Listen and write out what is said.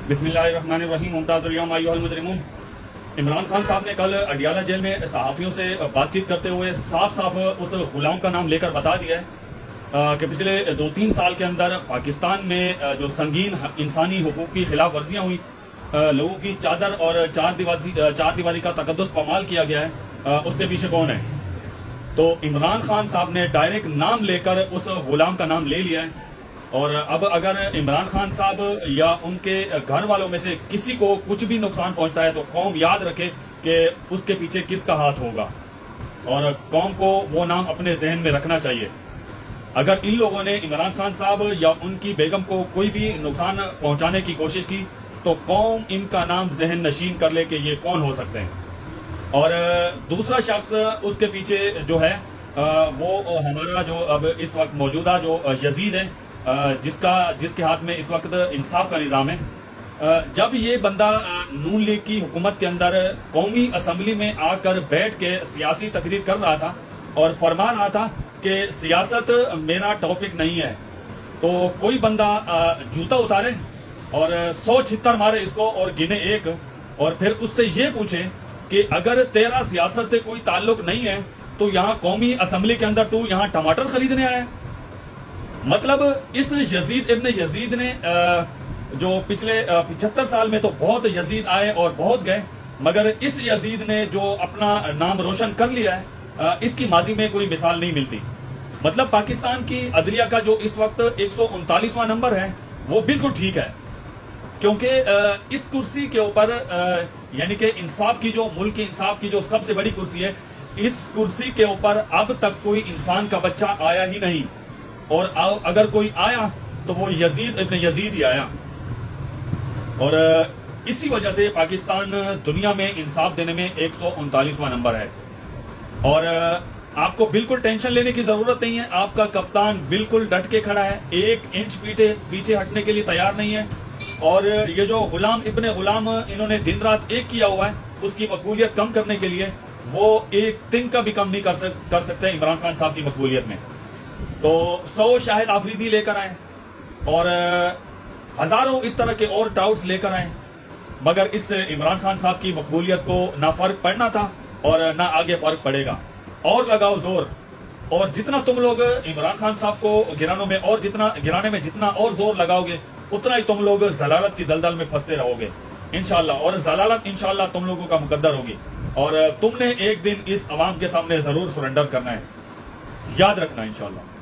بسم اللہ الرحمن الرحیم ممتاز الیوم ایھا المجرمون۔ عمران خان صاحب نے کل اڈیالہ جیل میں صحافیوں سے بات چیت کرتے ہوئے صاف صاف اس غلام کا نام لے کر بتا دیا ہے کہ پچھلے 2-3 سال کے اندر پاکستان میں جو سنگین انسانی حقوق کی خلاف ورزیاں ہوئی، لوگوں کی چادر اور چار دیواری کا تقدس پامال کیا گیا ہے، اس کے پیچھے کون ہے؟ تو عمران خان صاحب نے ڈائریکٹ نام لے کر اس غلام کا نام لے لیا ہے، اور اب اگر عمران خان صاحب یا ان کے گھر والوں میں سے کسی کو کچھ بھی نقصان پہنچتا ہے تو قوم یاد رکھے کہ اس کے پیچھے کس کا ہاتھ ہوگا، اور قوم کو وہ نام اپنے ذہن میں رکھنا چاہیے۔ اگر ان لوگوں نے عمران خان صاحب یا ان کی بیگم کو کوئی بھی نقصان پہنچانے کی کوشش کی تو قوم ان کا نام ذہن نشین کر لے کہ یہ کون ہو سکتے ہیں۔ اور دوسرا شخص اس کے پیچھے جو ہے وہ ہمارا جو اب اس وقت موجودہ جو یزید ہے، جس کے ہاتھ میں اس وقت انصاف کا نظام ہے۔ جب یہ بندہ نون لیگ کی حکومت کے اندر قومی اسمبلی میں آ کر بیٹھ کے سیاسی تقریر کر رہا تھا اور فرما رہا تھا کہ سیاست میرا ٹاپک نہیں ہے، تو کوئی بندہ جوتا اتارے اور 100 چھتر مارے اس کو اور گنے ایک، اور پھر اس سے یہ پوچھے کہ اگر تیرا سیاست سے کوئی تعلق نہیں ہے تو یہاں قومی اسمبلی کے اندر تو یہاں ٹماٹر خریدنے آیا ہے۔ مطلب اس یزید ابن یزید نے جو پچھلے 75 سال میں تو بہت یزید آئے اور بہت گئے، مگر اس یزید نے جو اپنا نام روشن کر لیا ہے، اس کی ماضی میں کوئی مثال نہیں ملتی۔ مطلب پاکستان کی عدلیہ کا جو اس وقت 139واں نمبر ہے وہ بالکل ٹھیک ہے، کیونکہ اس کرسی کے اوپر یعنی کہ انصاف کی جو ملک انصاف کی جو سب سے بڑی کرسی ہے، اس کرسی کے اوپر اب تک کوئی انسان کا بچہ آیا ہی نہیں، اور اگر کوئی آیا تو وہ یزید ابن یزید ہی آیا، اور اسی وجہ سے پاکستان دنیا میں انصاف دینے میں 139واں نمبر ہے۔ اور آپ کو بالکل ٹینشن لینے کی ضرورت نہیں ہے، آپ کا کپتان بالکل ڈٹ کے کھڑا ہے، 1 انچ پیچھے ہٹنے کے لیے تیار نہیں ہے، اور یہ جو غلام ابن غلام انہوں نے دن رات ایک کیا ہوا ہے، اس کی مقبولیت کم کرنے کے لیے وہ 1 دن کا بھی کم نہیں کر سکتے عمران خان صاحب کی مقبولیت میں۔ تو 100 شاہد آفریدی لے کر آئیں اور ہزاروں اس طرح کے اور ٹاؤٹس لے کر آئیں، مگر اس سے عمران خان صاحب کی مقبولیت کو نہ فرق پڑنا تھا اور نہ آگے فرق پڑے گا۔ اور لگاؤ زور، اور جتنا تم لوگ عمران خان صاحب کو گرانے میں جتنا اور زور لگاؤ گے، اتنا ہی تم لوگ ضلالت کی دلدل میں پھنستے رہو گے انشاءاللہ، اور ضلالت انشاءاللہ تم لوگوں کا مقدر ہوگی، اور تم نے ایک دن اس عوام کے سامنے ضرور سرنڈر کرنا ہے، یاد رکھنا انشاءاللہ۔